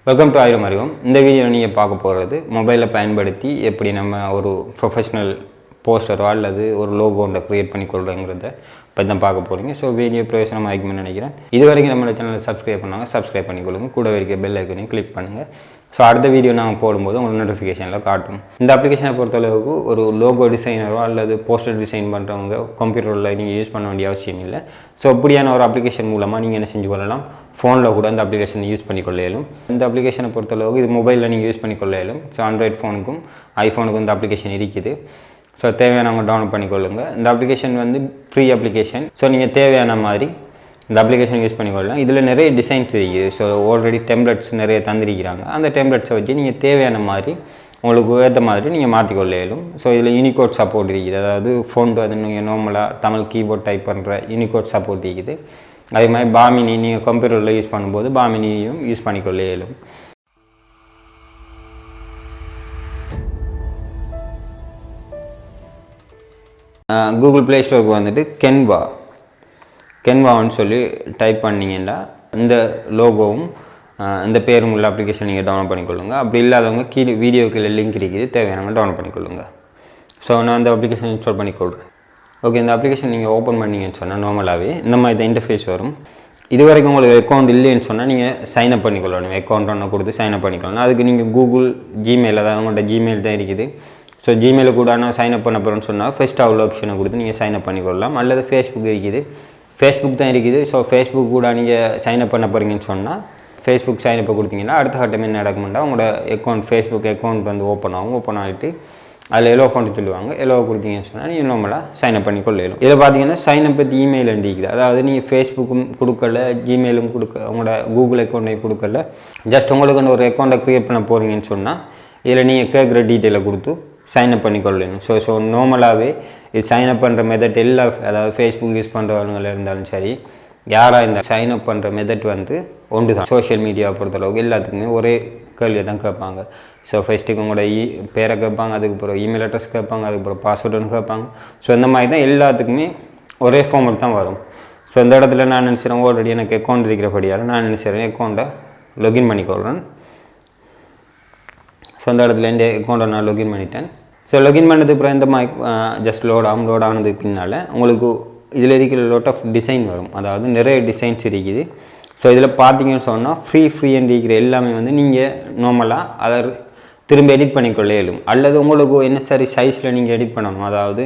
Welcome to aayiramarivom. இந்த video நீங்கள் பார்க்க போகிறது மொபைலை பயன்படுத்தி எப்படி நம்ம ஒரு ப்ரொஃபஷ்னல் போஸ்டரோ அல்லது ஒரு லோகோ ஒன்றை க்ரியேட் பண்ணி கொள்கிறோங்கிறத பற்றி தான் பார்க்க போகிறீங்க. ஸோ வீடியோ பிரயோஜனமாக ஆகிக்கும்னு நினைக்கிறேன். இது வரைக்கும் நம்ம சேனலை சப்ஸ்கிரைப் பண்ணாங்க, சப்ஸ்கிரைப் பண்ணிக்கொள்ளுங்க. கூட இருக்க பெல் ஐக்கனையும் கிளிக் பண்ணுங்கள். ஸோ அடுத்த வீடியோ நாங்கள் போடும்போது உங்களுக்கு நோட்டிஃபிகேஷனில் காட்டும். இந்த அப்ளிகேஷனை பொறுத்தளவுக்கு ஒரு லோகோ டிசைனரோ அல்லது போஸ்டர் டிசைன் பண்ணுறவங்க கம்ப்யூட்டரில் நீங்கள் யூஸ் பண்ண வேண்டிய அவசியம் இல்லை. ஸோ அப்படியான ஒரு அப்ளிகேஷன் மூலமாக நீங்கள் என்ன செஞ்சு கொள்ளலாம், ஃபோனில் கூட அந்த அப்ளிகேஷனை யூஸ் பண்ணிக்கொள்ள இயலும். இந்த அப்ளிகேஷனை பொறுத்தளவுக்கு இது மொபைலில் நீங்கள் யூஸ் பண்ணிக்கொள்ள இயலும். ஸோ ஆண்ட்ராய்ட் ஃபோனுக்கும் ஐஃபோனுக்கும் இந்த அப்ளிகேஷன் இருக்குது. ஸோ தேவையானவங்க டவுன்லோட் பண்ணிக்கொள்ளுங்கள். இந்த அப்ளிகேஷன் வந்து ஃப்ரீ அப்ளிகேஷன். ஸோ நீங்கள் தேவையான மாதிரி இந்த அப்ளிகேஷன் யூஸ் பண்ணிக்கொள்ளலாம். இதில் நிறைய டிசைன்ஸ் இருக்குது. ஸோ ஆல்ரெடி டெம்ப்ளேட்ஸ் நிறைய தந்திருக்கிறாங்க. அந்த டெம்ப்ளேட்ஸை வச்சு நீங்கள் தேவையான மாதிரி உங்களுக்கு ஏற்ற மாதிரி நீங்கள் மாற்றிக்கொள்ள இயலும். ஸோ இதில் யூனிகோட் சப்போர்ட் இருக்குது. அதாவது ஃபோன் அது நீங்கள் நார்மலாக தமிழ் கீபோர்ட் டைப் பண்ணுற யூனிகோட் சப்போர்ட் இருக்குது. அதே மாதிரி பாமினி நீங்கள் கம்ப்யூட்டரில் யூஸ் பண்ணும்போது பாமினியும் யூஸ் பண்ணிக்கொள்ள இயலும். கூகுள் ப்ளே ஸ்டோருக்கு வந்துட்டு கென்வான்னு சொல்லி டைப் பண்ணிங்கன்னா இந்த லோகோவும் இந்த பேரும் உள்ள அப்ளிகேஷன் நீங்கள் டவுன்லோட் பண்ணிக்கொள்ளுங்க. அப்படி இல்லாதவங்க கீழே வீடியோ கீழே லிங்க் இருக்குது, தேவையானவங்க டவுன்லோட் பண்ணிக்கொள்ளுங்க. ஸோ நான் அந்த அப்ளிகேஷன் இன்ஸ்டால் பண்ணிக்கொள்கிறேன். ஓகே, இந்த அப்ளிகேஷன் நீங்கள் ஓப்பன் பண்ணிங்கன்னு சொன்னால் நார்மலாகவே இந்த மாதிரி இந்த இன்டர்ஃபேஸ் வரும். இது வரைக்கும் உங்களுக்கு அக்கௌண்ட் இல்லைன்னு சொன்னால் நீங்கள் சைன்அப் பண்ணிக்கொள்ளணும். அக்கௌண்ட் ஒன்று கொடுத்து சைன்அப் பண்ணிக்கொள்ளணும். அதுக்கு நீங்கள் கூகுள் ஜிமெயில், அதாவது உங்கள்கிட்ட ஜிமெயில் தான் இருக்குது. ஸோ ஜிமெயில் கூட நான் சைன்அப் பண்ண போகிறேன்னு சொன்னால் ஃபஸ்ட் அவ்வளோ ஆப்ஷனை கொடுத்து நீங்கள் சைன்அப் பண்ணிக்கொள்ளலாம். அல்லது ஃபேஸ்புக் இருக்குது, ஃபேஸ்புக் தான் இருக்குது. ஸோ ஃபேஸ்புக் கூட நீங்கள் சைன்அப் பண்ண போகிறீங்கன்னு சொன்னால் ஃபேஸ்புக் சைன்அப்பை கொடுத்தீங்கன்னா அடுத்த கட்டம் என்ன நடக்கும்னா உங்களோட அக்கௌண்ட் ஃபேஸ்புக் அக்கௌண்ட் வந்து ஓப்பன் ஆகும். ஓப்பன் ஆகிட்டு அதில் எல்லோ அக்கௌண்ட் சொல்லுவாங்க. எல்லோ கொடுத்தீங்கன்னு சொன்னால் நீங்கள் நார்மலாக சைன்அப் பண்ணி கொள்ளையிலும். இதில் பார்த்தீங்கன்னா சைன்அப் பற்றி இமெயில் அண்டிக்குது. அதாவது நீங்கள் ஃபேஸ்புக்கும் கொடுக்கல, ஜிமெயிலும் உங்களோட கூகுள் அக்கௌண்ட்டையும் கொடுக்கல, ஜஸ்ட் உங்களுக்கு ஒரு அக்கௌண்ட்டை க்ரியேட் பண்ண போகிறீங்கன்னு சொன்னால் இதில் நீங்கள் கேட்குற டீட்டெயிலை கொடுத்து சைன்அப் பண்ணி கொள்ளணும். ஸோ நார்மலாகவே இது சைன்அப் பண்ணுற மெத்தட் எல்லா, அதாவது ஃபேஸ்புக் யூஸ் பண்ணுறவங்க இருந்தாலும் சரி, யாராக இந்த சைன்அப் பண்ணுற மெத்தட் வந்து ஒன்று தான். சோஷியல் மீடியாவை பொறுத்தளவுக்கு எல்லாத்துக்குமே ஒரே கேள்வியை தான் கேட்பாங்க. ஸோ ஃபஸ்ட்டுக்கு உங்களோட பேரை கேட்பாங்க, அதுக்கப்புறம் இமெயில் அட்ரஸ் கேட்பாங்க, அதுக்கப்புறம் பாஸ்வேர்டுன்னு கேட்பாங்க. ஸோ இந்த மாதிரி தான் எல்லாத்துக்குமே ஒரே ஃபார்மெட் தான் வரும். ஸோ இந்த இடத்துல நான் நினச்சிறேன், ஆல்ரெடி எனக்கு அக்கௌண்ட் இருக்கிறபடியால் நான் நினச்சிறேன் அக்கௌண்ட்டை லொகின் பண்ணிக்கொள்கிறேன். ஸோ இந்த இடத்துல இந்த அக்கௌண்ட்டை நான் லொகின் பண்ணிட்டேன். ஸோ லொகின் பண்ணதுக்கு அப்புறம் இந்த மாதிரி ஜஸ்ட் லோட் ஆனதுக்கு பின்னால் உங்களுக்கு இதில் இருக்கிற லாட் ஆஃப் டிசைன் வரும். அதாவது நிறைய டிசைன்ஸ் இருக்குது. ஸோ இதில் பார்த்தீங்கன்னு சொன்னால் ஃப்ரீ அண்ட் இருக்கிற எல்லாமே வந்து நீங்கள் நார்மலாக அதை திரும்ப எடிட் பண்ணிக்கொள்ள இயலும். அல்லது உங்களுக்கு என்ன சரி சைஸில் நீங்கள் எடிட் பண்ணணும். அதாவது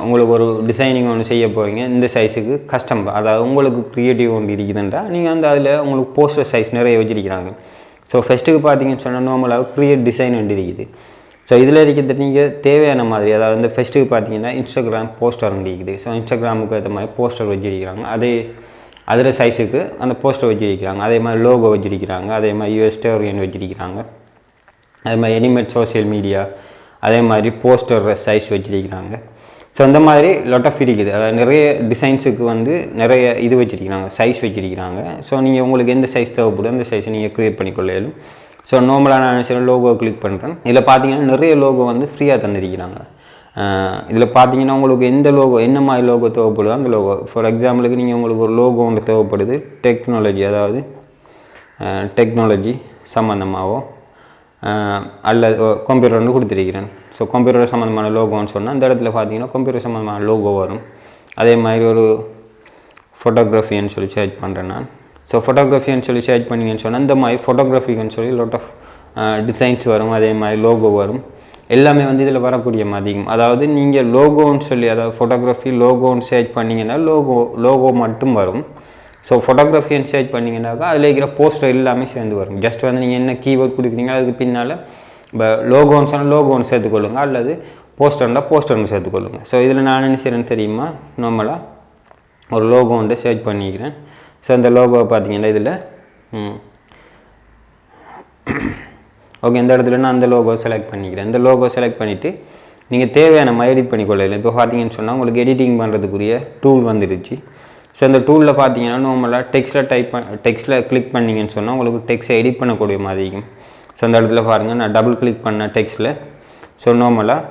உங்களுக்கு ஒரு டிசைனிங் ஒன்று செய்ய போகிறீங்க, இந்த சைஸுக்கு கஸ்டம், அதாவது உங்களுக்கு க்ரியேட்டிவ் ஒன்று இருக்குதுன்றா நீங்கள் வந்து அதில் உங்களுக்கு போஸ்டர் சைஸ் நிறைய வச்சுருக்கிறாங்க. ஸோ ஃபஸ்ட்டுக்கு பார்த்தீங்கன்னு சொன்னால் நார்மலாக க்ரியேட் டிசைன் ஒன்று இருக்குது. ஸோ இதில் இருக்கிறது நீங்கள் தேவையான மாதிரி, அதாவது இந்த ஃபஸ்ட்டுக்கு பார்த்தீங்கன்னா இன்ஸ்டாகிராம் போஸ்டர் ஒன்று இருக்குது. ஸோ இன்ஸ்டாகிராமுக்கு ஏற்ற மாதிரி போஸ்டர் வச்சுருக்கிறாங்க. அதில் சைஸுக்கு அந்த போஸ்டர் வச்சுருக்கிறாங்க. அதே மாதிரி லோகோ வச்சுருக்கிறாங்க. அதே மாதிரி யூஎஸ்டோரியன் வச்சுருக்கிறாங்க. அதே மாதிரி எனிமேட் சோஷியல் மீடியா, அதே மாதிரி போஸ்டர் சைஸ் வச்சுருக்கிறாங்க. ஸோ அந்த மாதிரி லாட் ஆஃப் இருக்குது. அதாவது நிறைய டிசைன்ஸுக்கு வந்து நிறைய இது வச்சுருக்கிறாங்க, சைஸ் வச்சுருக்கிறாங்க. ஸோ நீங்கள் உங்களுக்கு எந்த சைஸ் தேவைப்படுது அந்த சைஸை நீங்கள் க்ரியேட் பண்ணிக்கொள்ளையிலும். ஸோ நார்மலாக நான் சில லோகோ கிளிக் பண்ணுறேன். இதில் பார்த்தீங்கன்னா நிறைய லோகோ வந்து ஃப்ரீயாக தந்திருக்கிறாங்க. இதில் பார்த்தீங்கன்னா உங்களுக்கு எந்த லோகோ, என்ன மாதிரி லோகோ தேவைப்படுதோ அந்த லோகோ. ஃபார் எக்ஸாம்பிளுக்கு நீங்கள் உங்களுக்கு ஒரு லோகோ ஒன்று தேவைப்படுது, டெக்னாலஜி, அதாவது டெக்னாலஜி சம்மந்தமாகவோ அல்லது கம்ப்யூட்டர் வந்து கொடுத்துருக்கிறேன். ஸோ கம்ப்யூட்டர் சம்மந்தமான லோகோன்னு சொன்னால் இந்த இடத்துல பார்த்தீங்கன்னா கம்ப்யூட்டர் சம்மந்தமான லோகோ வரும். அதே மாதிரி ஒரு ஃபோட்டோகிராஃபின்னு சொல்லி சர்ச் பண்ணுறேன் நான். ஸோ ஃபோட்டோகிராஃபின்னு சொல்லி சர்ச் பண்ணிங்கன்னு சொன்னால் இந்த மாதிரி ஃபோட்டோகிராஃபிக்குன்னு சொல்லி லாட் ஆஃப் டிசைன்ஸ் வரும். அதே மாதிரி லோகோ வரும். எல்லாமே வந்து இதில் வரக்கூடிய மாதிரியும். அதாவது நீங்கள் லோகோன்னு சொல்லி, அதாவது ஃபோட்டோகிராஃபி லோகோன்னு சர்ச் பண்ணிங்கன்னா லோகோ மட்டும் வரும். ஸோ ஃபோட்டோகிராஃபின்னு சர்ச் பண்ணிங்கன்னாக்கா அதில் இருக்கிற போஸ்டர் எல்லாமே சேர்ந்து வரும். ஜஸ்ட் வந்து நீங்கள் என்ன கீவேர்ட் கொடுக்குறீங்களோ அதுக்கு பின்னால் இப்போ லோகோன்னு சொன்னால் லோகோன்னு சேர்த்துக்கொள்ளுங்க, அல்லது போஸ்டர்னு சேர்த்துக்கொள்ளுங்க. ஸோ இதில் நான் என்ன செய்கிறேன்னு தெரியுமா, நார்மலாக ஒரு லோகோன்ட்டு சர்ச் பண்ணிக்கிறேன். ஸோ இந்த லோகோவை பார்த்தீங்கன்னா இதில் ஓகே, இந்த இடத்துல நான் அந்த லோகோ செலக்ட் பண்ணிக்கிறேன். இந்த லோகோ செலக்ட் பண்ணிவிட்டு நீங்கள் தேவையான மாதிரி எடிட் பண்ணிக்கொள்ளலாம். இப்போ பார்த்தீங்கன்னு சொன்னால் உங்களுக்கு எடிட்டிங் பண்ணுறதுக்குரிய டூல் வந்துடுச்சு. ஸோ இந்த டூலில் பார்த்தீங்கன்னா நார்மலாக டெக்ஸ்ட்டில் கிளிக் பண்ணிங்கன்னு சொன்னால் உங்களுக்கு டெக்ஸ்ட்டை எடிட் பண்ணக்கூடிய மாதிரி இருக்கும். ஸோ அந்த இடத்துல பாருங்கள், நான் டபுள் கிளிக் பண்ண டெக்ஸ்ட்டில் ஸோ நார்மலாக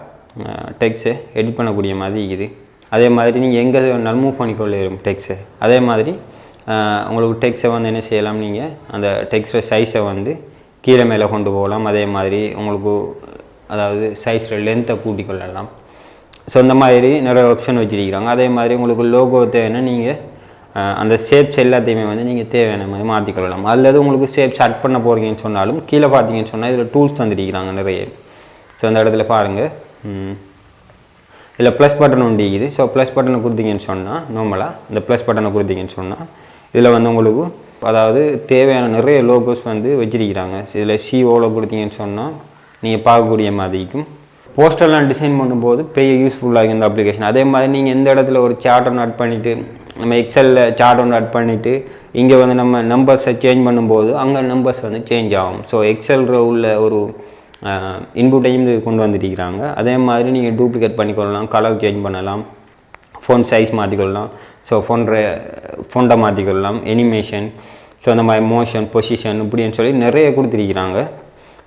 டெக்ஸ்ட்டை எடிட் பண்ணக்கூடிய மாதிரி இருக்குது. அதே மாதிரி நீங்கள் எங்கே வேணாலும் மூவ் பண்ணிக்கொள்ளும் டெக்ஸ்ட்டை. அதே மாதிரி உங்களுக்கு டெக்ஸ்ட்டை வந்து என்ன செய்யலாம், நீங்கள் அந்த டெக்ஸ்ட்டை சைஸை வந்து கீழே மேலே கொண்டு போகலாம். அதே மாதிரி உங்களுக்கு அதாவது சைஸில் லென்த்தை கூட்டிக் கொள்ளலாம். ஸோ இந்த மாதிரி நிறைய ஆப்ஷன் வச்சுருக்கிறாங்க. அதே மாதிரி உங்களுக்கு லோகோ தேவைன்னா நீங்கள் அந்த ஷேப்ஸ் எல்லாத்தையுமே வந்து நீங்கள் தேவையான மாதிரி மாற்றிக்கொள்ளலாம். அல்லது உங்களுக்கு ஷேப்ஸ் அட் பண்ண போகிறீங்கன்னு சொன்னாலும் கீழே பார்த்தீங்கன்னு சொன்னால் இதில் டூல்ஸ் தந்துருக்கிறாங்க நிறைய. ஸோ அந்த இடத்துல பாருங்கள், இதில் ப்ளஸ் பட்டன் ஒன்று இருக்குது. ஸோ ப்ளஸ் பட்டனை கொடுத்தீங்கன்னு சொன்னால் நார்மலாக இந்த ப்ளஸ் பட்டனை கொடுத்தீங்கன்னு சொன்னால் இதில் வந்து உங்களுக்கு அதாவது தேவையான நிறைய லோகோஸ் வந்து வச்சிருக்கிறாங்க. இதில் சிஓவில் கொடுத்தீங்கன்னு சொன்னால் நீங்கள் பார்க்கக்கூடிய மாதிரிக்கும் போஸ்டர்லாம் டிசைன் பண்ணும்போது பெரிய யூஸ்ஃபுல்லாக இந்த அப்ளிகேஷன். அதே மாதிரி நீங்கள் எந்த இடத்துல ஒரு சார்ட் ஒன்று ஆட் பண்ணிவிட்டு நம்ம எக்ஸலில் சார்ட் ஒன்று ஆட் பண்ணிவிட்டு இங்கே வந்து நம்ம நம்பர்ஸை சேஞ்ச் பண்ணும்போது அங்கே நம்பர்ஸ் வந்து சேஞ்ச் ஆகும். ஸோ எக்ஸலில் உள்ள ஒரு இன்புட்டையும் கொண்டு வந்துருக்கிறாங்க. அதே மாதிரி நீங்கள் டூப்ளிகேட் பண்ணிக்கொள்ளலாம், கலர் சேஞ்ச் பண்ணலாம், ஃபோன் சைஸ் மாற்றிக்கொள்ளலாம், ஸோ ஃபோண்டை மாற்றிக்கொள்ளலாம், அனிமேஷன், ஸோ அந்த மாதிரி மோஷன், பொசிஷன் இப்படின்னு சொல்லி நிறைய கொடுத்துருக்கிறாங்க.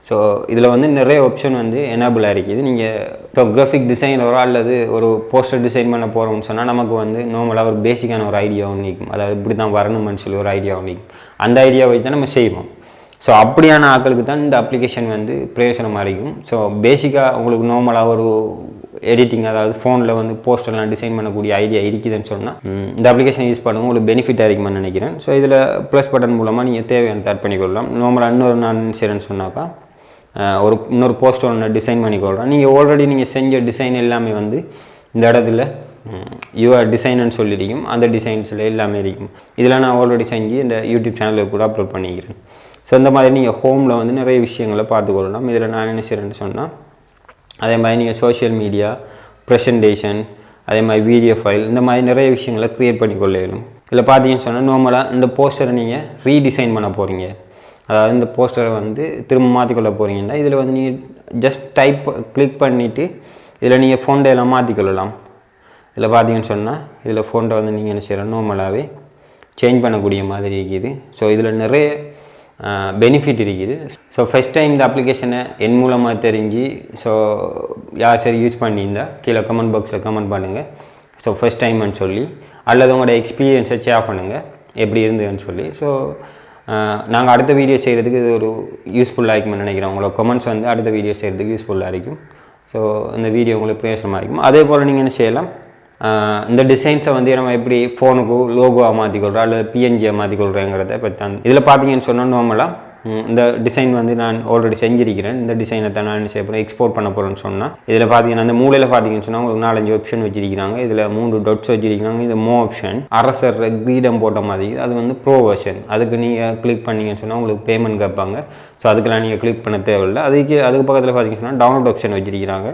ஸோ இதில் வந்து நிறைய ஆப்ஷன் வந்து எனேபிளாக இருக்குது. நீங்கள் இப்போ கிராஃபிக் டிசைனரோ அல்லது ஒரு போஸ்டர் டிசைன் பண்ண போகிறோம்னு சொன்னால் நமக்கு வந்து நார்மலாக ஒரு பேசிக்கான ஒரு ஐடியா ஒன்று நிற்கும். அதாவது இப்படி தான் வரணும்னு சொல்லி ஒரு ஐடியா ஒன்று நிற்கும். அந்த ஐடியா வச்சு தான் நம்ம செய்வோம். ஸோ அப்படியான ஆட்களுக்கு தான் இந்த அப்ளிகேஷன் வந்து பிரயோஜனமாக இருக்கும். ஸோ பேசிக்காக உங்களுக்கு நார்மலாக ஒரு எடிட்டிங் அதாவது ஃபோனில் வந்து போஸ்டர்லாம் டிசைன் பண்ணக்கூடிய ஐடியா இருக்குதுன்னு சொன்னால் இந்த அப்ளிகேஷன் யூஸ் பண்ணுங்க, உங்களுக்கு பெனிஃபிட்டாக இருக்குமான்னு நினைக்கிறேன். ஸோ இதில் ப்ளஸ் பட்டன் மூலமாக நீங்கள் தேவையான ஆட் பண்ணிக்கொள்ளலாம். நார்மலாக இன்னொரு நான் செய்கிறேன்னு சொன்னாக்கா இன்னொரு போஸ்டர் ஒன்று டிசைன் பண்ணிக்கொள்கிறோம். நீங்கள் ஆல்ரெடி நீங்கள் செஞ்ச டிசைன் எல்லாமே வந்து இந்த இடத்துல யுவர் டிசைன்னு சொல்லியிருக்கும். அந்த டிசைன்ஸில் எல்லாமே இருக்கும். இதில் நான் ஆல்ரெடி செஞ்சு இந்த யூடியூப் சேனலில் கூட அப்லோட் பண்ணிக்கிறேன். ஸோ இந்த மாதிரி நீங்கள் ஹோமில் வந்து நிறைய விஷயங்களை பார்த்துக்கொள்ளலாம். இதில் நான் என்ன செய்கிறேன்னு சொன்னால் அதே மாதிரி நீங்கள் சோஷியல் மீடியா, ப்ரெசன்டேஷன், அதே மாதிரி வீடியோ ஃபைல் இந்த மாதிரி நிறைய விஷயங்களை க்ரியேட் பண்ணிக்கொள்ளணும். இதில் பார்த்தீங்கன்னு சொன்னால் நார்மலாக இந்த போஸ்டரை நீங்கள் ரீடிசைன் பண்ண போகிறீங்க, அதாவது இந்த போஸ்டரை வந்து திரும்ப மாற்றிக்கொள்ள போகிறீங்கன்னா இதில் வந்து நீங்கள் ஜஸ்ட் கிளிக் பண்ணிவிட்டு இதில் நீங்கள் ஃபோண்டை எல்லாம் மாற்றிக்கொள்ளலாம். இதில் பார்த்தீங்கன்னு சொன்னால் இதில் ஃபோண்டை வந்து நீங்கள் என்ன செய்யலாம் நார்மலாகவே சேஞ்ச் பண்ணக்கூடிய மாதிரி இருக்குது. ஸோ இதில் நிறைய பெனிஃபிட் இருக்குது. ஸோ ஃபஸ்ட் டைம் இந்த அப்ளிகேஷனை என் மூலமாக தெரிஞ்சு ஸோ யார் சரி யூஸ் பண்ணியிருந்தா கீழே கமெண்ட் பாக்ஸில் கமெண்ட் பண்ணுங்கள். ஸோ ஃபஸ்ட் டைம்னு சொல்லி அல்லது உங்களோட எக்ஸ்பீரியன்ஸை ஷேர் பண்ணுங்கள் எப்படி இருந்ததுன்னு சொல்லி. ஸோ நாங்கள் அடுத்த வீடியோ செய்கிறதுக்கு இது ஒரு யூஸ்ஃபுல்லாக இருக்கும்னு நினைக்கிறேன். உங்களோட கமெண்ட்ஸ் வந்து அடுத்த வீடியோ செய்கிறதுக்கு யூஸ்ஃபுல்லாக இருக்கும். ஸோ இந்த வீடியோ உங்களுக்கு பிரயோஜனமாக இருக்கும். அதே போல் நீங்கள் என்ன செய்யலாம், இந்த டிசைன்ஸை வந்து நம்ம எப்படி ஃபோனுக்கு லோகோவாக மாற்றிக்கொள்கிறோம் அல்லது பிஎன்ஜியை மாற்றிக்கொள்கிறேங்கிறத பற்றி தான் இதில் பார்த்தீங்கன்னு சொன்னால் நார்மலாக இந்த டிசைன் வந்து நான் ஆல்ரெடி செஞ்சிருக்கிறேன். இந்த டிசைனை தான் நான் என்ன செய்ய போகிறேன், எக்ஸ்போர்ட் பண்ண போகிறேன்னு சொன்னால் இதில் பார்த்தீங்கன்னா அந்த மூலையில் பார்த்தீங்கன்னு சொன்னால் உங்களுக்கு 4-5 ஆப்ஷன் வச்சிருக்கிறாங்க. இதில் 3 டாட்ஸ் வச்சிருக்கிறாங்க. இது மோ ஆப்ஷன் அரசர் கிரீடம் போட்ட மாதிரி அது வந்து ப்ரோ வெர்ஷன். அதுக்கு நீங்கள் கிளிக் பண்ணிங்கன்னு சொன்னால் உங்களுக்கு பேமெண்ட் கேட்பாங்க. ஸோ அதுக்கெல்லாம் நீங்கள் கிளிக் பண்ண தேவையில்லை. அதுக்கு பக்கத்தில் பார்த்தீங்கன்னு சொன்னால் டவுன்லோட் ஆப்ஷன் வச்சிருக்கிறாங்க.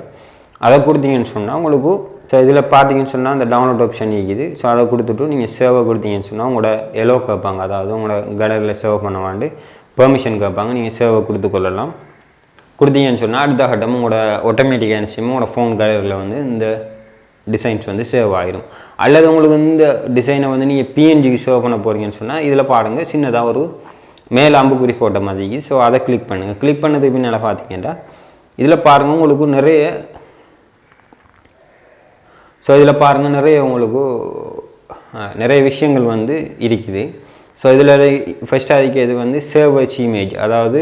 அதை கொடுத்தீங்கன்னு சொன்னால் உங்களுக்கு ஸோ இதில் பார்த்தீங்கன்னு சொன்னால் அந்த டவுன்லோட் ஆப்ஷன் இருக்குது. ஸோ அதை கொடுத்துட்டு நீங்கள் சேவை கொடுத்தீங்கன்னு சொன்னால் உங்களோட எலோ கேட்பாங்க, அதாவது உங்களோட கேலரியில் சேவ் பண்ண வேண்டி பெர்மிஷன் கேட்பாங்க. நீங்கள் சேவை கொடுத்து கொள்ளலாம். கொடுத்தீங்கன்னு சொன்னால் அடுத்த கட்டம் உங்களோட ஆட்டோமேட்டிக்காக நிச்சயமாக உங்களோட ஃபோன் கேலரியில் வந்து இந்த டிசைன்ஸ் வந்து சேவ் ஆகிடும். அல்லது உங்களுக்கு இந்த டிசைனை வந்து நீங்கள் பிஎன்ஜிக்கு சேவ் பண்ண போகிறீங்கன்னு சொன்னால் இதில் பாருங்கள் சின்னதாக ஒரு மேலே அம்புக்குறி போட்ட மாதிரி. ஸோ அதை கிளிக் பண்ணுங்கள். கிளிக் பண்ணதுக்கு பின்னால் பார்த்தீங்கன்னா இதில் பாருங்கள் உங்களுக்கு உங்களுக்கு நிறைய விஷயங்கள் வந்து இருக்குது. ஸோ இதில் ஃபஸ்ட் அதுக்கு இது வந்து சேவர்ஸ் இமேஜ், அதாவது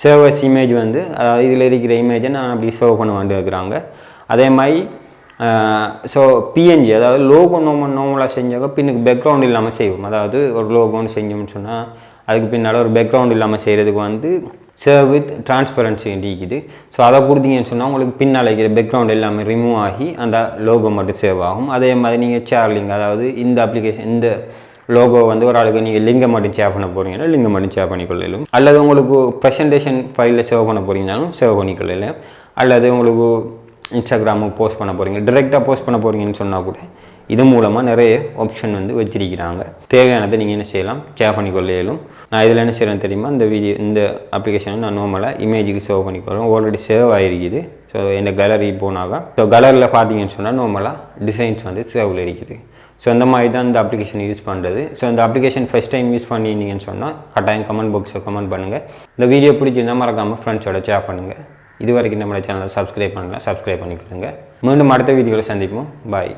சேவர்ஸ் இமேஜ் வந்து அதாவது இதில் இருக்கிற இமேஜை நான் அப்படி சேவ் பண்ண வேண்டியிருக்கிறாங்க. அதே மாதிரி ஸோ பிஎன்ஜி அதாவது லோகோ நார்மலாக செஞ்சாக்க பின்னுக்கு பேக்ரவுண்ட் இல்லாமல் செய்வோம். அதாவது ஒரு லோகோன்னு செஞ்சோம்னு சொன்னால் அதுக்கு பின்னால் ஒரு பேக்ரவுண்ட் இல்லாமல் செய்கிறதுக்கு வந்து சேவ் வித் டிரான்ஸ்பரன்சி இருக்குது. ஸோ அதை கொடுத்தீங்கன்னு சொன்னால் உங்களுக்கு பின்னால் இருக்கிற பேக்ரவுண்ட் எல்லாமே ரிமூவ் ஆகி அந்த லோகோ மட்டும் சேவ் ஆகும். அதே மாதிரி நீங்கள் ஷேர் லிங்க், அதாவது இந்த அப்ளிகேஷன் இந்த லோகோ வந்து ஒரு ஆளுக்கு நீங்கள் லிங்கை மட்டும் ஷேர் பண்ண போகிறீங்கன்னா லிங்கை மட்டும் ஷேர் பண்ணிக்கொள்ளலாம். அல்லது உங்களுக்கு ப்ரெசன்டேஷன் ஃபைலில் சேவ் பண்ண போகிறீங்கனாலும் சேவ் பண்ணிக்கொள்ளலாம். அல்லது உங்களுக்கு இன்ஸ்டாகிராமுக்கு போஸ்ட் பண்ண போகிறீங்க, டிரெக்டாக போஸ்ட் பண்ண போகிறீங்கன்னு சொன்னால் கூட இது மூலமாக நிறைய ஆப்ஷன் வந்து வச்சிருக்கிறாங்க. தேவையானதை நீங்கள் என்ன செய்யலாம், ஷேர் பண்ணிக்கொள்ளலும். நான் இதில் என்ன செய்கிறேன் தெரியுமா, இந்த அப்ளிகேஷனை நான் நார்மலாக இமேஜுக்கு சேவ் பண்ணிக்கொள்கிறேன். ஆல்ரெடி சேவ் ஆகிருக்குது. ஸோ இந்த கேலரி போனாக்கா ஸோ கேலரியில் பார்த்தீங்கன்னு சொன்னால் நார்மலாக டிசைன்ஸ் வந்து சேவில் இருக்குது. ஸோ இந்த மாதிரி தான் இந்த அப்ளிகேஷன் யூஸ் பண்ணுறது. ஸோ இந்த அப்ளிகேஷன் ஃபஸ்ட் டைம் யூஸ் பண்ணியிருந்தீங்கன்னு சொன்னால் கட்டாயம் கமெண்ட் பாக்ஸில் கமெண்ட் பண்ணுங்கள். இந்த வீடியோ பிடிச்சிருந்தால் மறக்காமல் ஃப்ரெண்ட்ஸோட ஷேர் பண்ணுங்கள். இது வரைக்கும் நம்மளோட சேனலை சப்ஸ்கிரைப் பண்ணிக்கலாம், சப்ஸ்கிரைப் பண்ணிக்கொள்ளுங்க. மீண்டும் அடுத்த வீடியோவில் சந்திப்போம். பாய்.